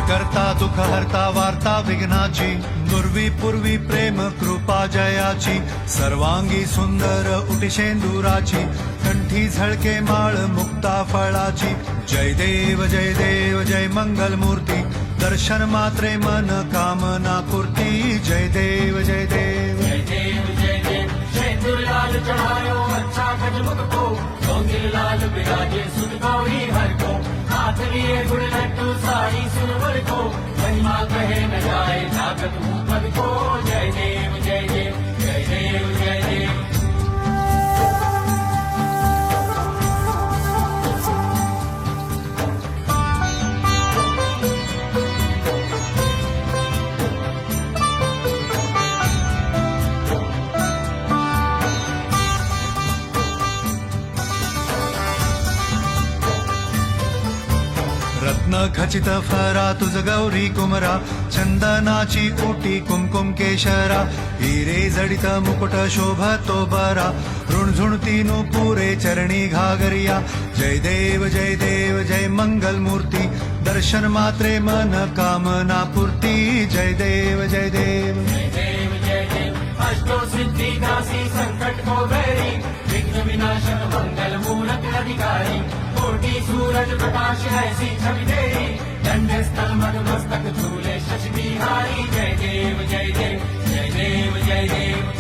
करता दुःख हरता वार्ता विघ्नाची, नुर्वी पूर्वी प्रेम कृपा जयाची, सर्वांगी सुंदर उटिशेंदुराची, कंठी झळके माळ मुक्ता फळाची। जय देव जय देव जय मंगल मूर्ती, दर्शन मात्रे मन कामना पूर्ती। जय देव जय देव जय देव जय देव शेंदूर लाल चढ़ायो अच्छा गजमुख को, सौंदर्य लाल बिराजे सुन गौरी हर को, हाथ लिए गुड़ लड्डू सारी सुनवर को, महिमा कहे न जाए जागत ऊपर को। जय देव जय देव जय देव जय देव। रत्न खचित फरा तुझ गौरी कुमरा, चंदनाची ओटी कुमकुम केशरा, हिरे जडित मुकुट शोभतो बरा, ऋणझुणती पुरे चरणी घागरिया। जय देव जय देव जय मंगल मूर्ती, दर्शन मात्रे मन कामना पूर्ती। जय देव जय देव जय देव जय देव अष्टो सिद्धि दासी संकट को बैरी, विघ्न विनाशक मंगल मूलक अधिकारी, कोटि सूरज प्रकाश ऐसी छवि तेरी, दंड स्थल मद मस्तक झूले शशि बिहारी। जय देव जय देव जय देव जय देव।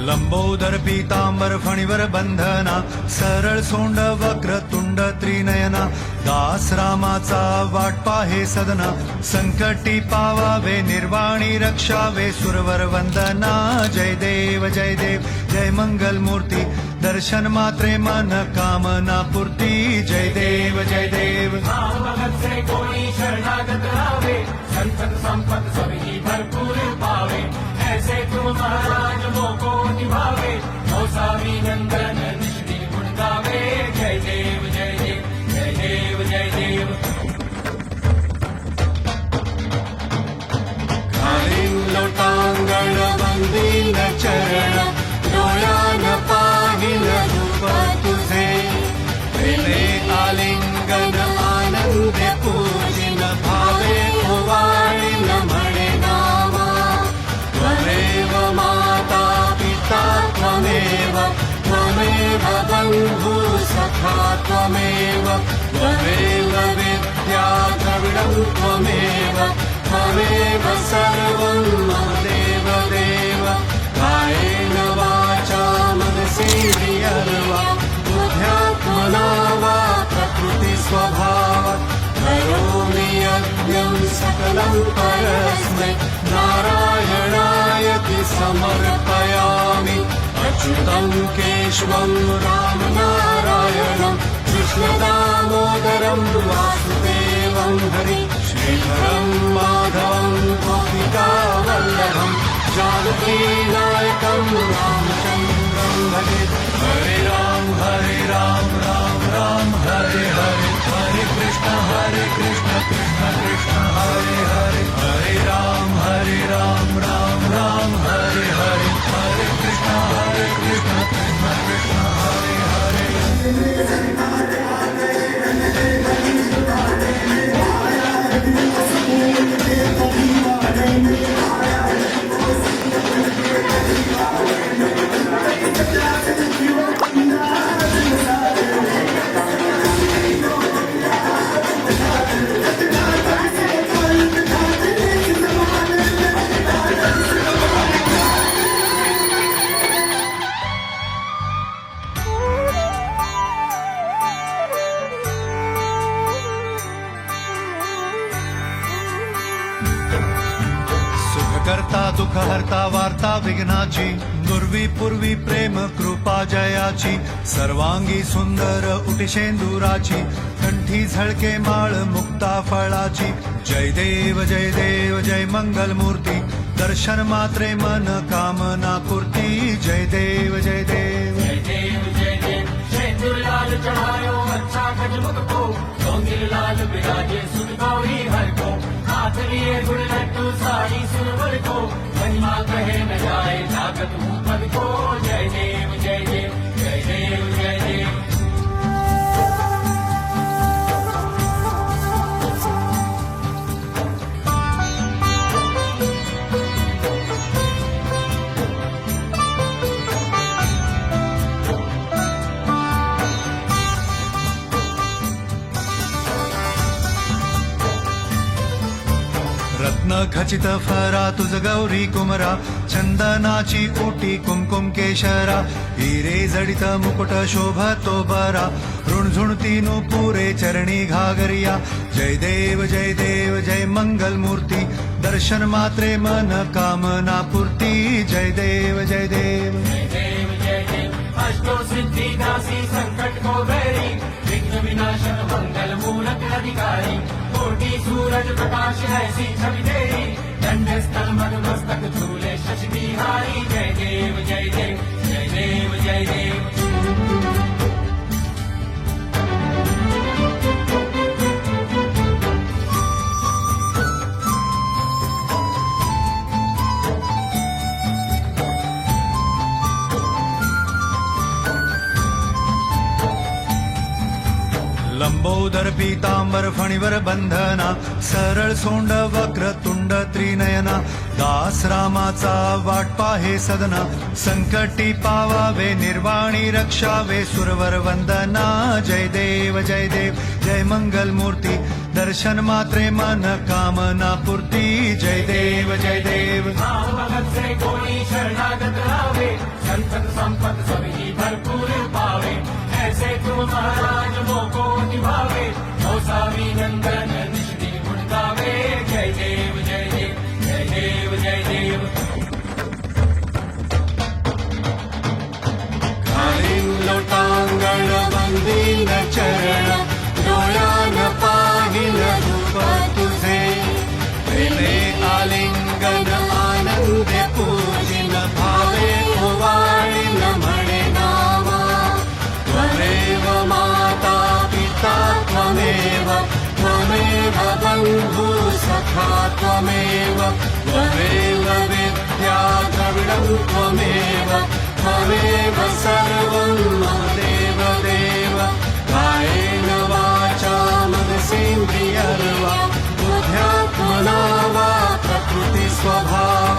लंबोदर पीतांबर फणीवर बंधना, सरळ सोंड वक्र तुंड त्रिनयना, दास रामाचा वाट पाहे सदना, संकटी पावावे निर्वाणी रक्षावे सुरवर वंदना। जय देव जय देव जय मंगल मूर्ती, दर्शन मात्रे मन कामना पूर्ती। जय देव जय देव राम भगत से कोई शरणागत आवे, संपत संपत सभी भरपूर पावे, ऐसे तुम महाराज मोको निभावे, मौसावी नंदन निश्री गुण गावे। जय देव जय देव जय देव जय देव। लोटांगण वंदीन चरण, डोळ्यान पाहिल रूप तुझे, प्रेमे आलिंगन आनंद पूजिन, भावे ओवाळीन म्हणे नामा। त्वमेव माता पिता त्वमेव, त्वमेव बन्धु सखा त्वमेव, त्वमेव विद्या द्रविणं त्वमेव, त्वमेव सर्वं मम देव देव। कायेन वाचा मनसेन्द्रियर्वा, बुद्ध्यात्मना वा प्रकृति स्वभावात्, करोमि यज्ञं सकलं परस्मै, नारायणायति समर्पयामि। अच्युतं केशवं राम नारायणं, कृष्णदामोदरं वासुदेवं हरि, श्रीधरं माधवं गोपिका वल्लभं, जानकी नायकं रामचन्द्रं भजे। हरे राम राम राम हरे हरे, हरे कृष्ण कृष्ण कृष्ण हरे हरे, हरे राम करता दुःख हरता वार्ता विघ्नाची दुर्वी पूर्वी प्रेम कृपा जयाची सर्वांगी सुंदर उटिशेंदुराची कंठी झळके माळ मुक्ता फळाची जय देव जय मंगल मूर्ती दर्शन मात्रे मन कामना पूर्ती जय देव जय देव शेंदूर लाल चढ़ायो अच्छा गजमुख को डोंगिर लाल बिराजे सुन गौरी हर को हाथ लिए गुड़ लड्डू साड़ी सुरवर को महिमा कहे न जाए जागत हूँ पद को जय देव जय देव जय देव जय देव रत्न खचित फरा तुझ गौरी कुमरा चंदनाची ओटी कुमकुम केशरा हिरे जडित मुकुट शोभतो बरा ऋणझुणतीनु पुरे चरणी घागरिया जय देव जय मंगल मूर्ती दर्शन मात्रे मन कामना पूर्ती जय देव जय देव जय देव अष्टो सिद्धि दासी संकट को बैरी विघ्न विनाशक मंगल मूलक अधिकारी कोटि सूरज प्रकाश ऐसी छवि तेरी दंड स्थल मद मस्तक झूले शशि बिहारी जय देव जय देव जय देव जय देव लंबोदर पीतांबर फणीवर बंधना सरळ सोंड वक्र तुंड त्रिनयना दास रामाचा वाटपा हे सदना संकटी पावावे निर्वाणी रक्षावे सुरवर वंदना जय देव जय मंगल मूर्ती दर्शन मात्रे मन कामना पूर्ती जय देव राम भगत से कोई शरणागत रावे संतत संपत सभी भरपूर पावे ऐसे तुम महाराज मोको निभावे मौसावी नंदन निश्री गुण गावे जय देव जय देव जय देव जय देव घालीन लोटांगण वंदीन चरण डोळ्यान पाहिल रूप तुझे प्रेमे आलिंगन आनंदे पूजिन भावे ओवाळीन म्हणे नामा त्वमेव माता पिता त्वमेव बन्धु सखा त्वमेव विद्या द्रविणं त्वमेव सर्वं मम देव कायेन वाचा मनसेन्द्रियर्वा बुद्ध्यात्मना वा प्रकृति स्वभाव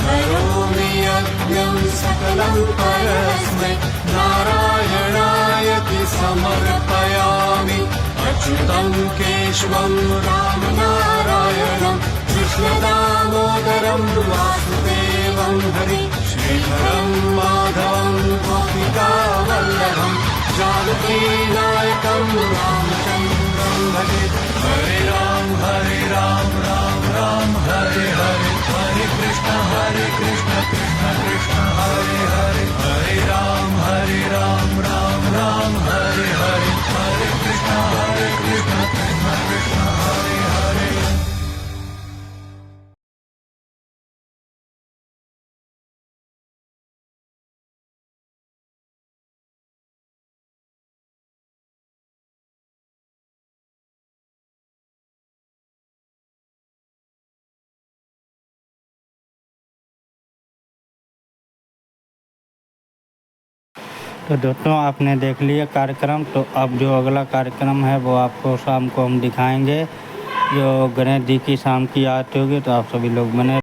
करोमि यज्ञं सकलं परस्मै नारायणायति समर्पयामि अच्युतं केशवं रामनारायणं कृष्णदामोदरं वासुदेवं हरि श्रीधरं माधवं गोपिकावल्लभं जानकीनायकं रामचन्द्रं भजे हरे राम राम राम हरे हरे हरे कृष्ण कृष्ण कृष्ण हरे हरे हरे राम राम राम हरे हरे हरे कृष्ण कृष्ण कृष्ण हरे हरे तो दोस्तों आपने देख लिया कार्यक्रम। तो अब जो अगला कार्यक्रम है वो आपको शाम को हम दिखाएंगे, जो गणेश जी की शाम की आरती होगी। तो आप सभी लोग बने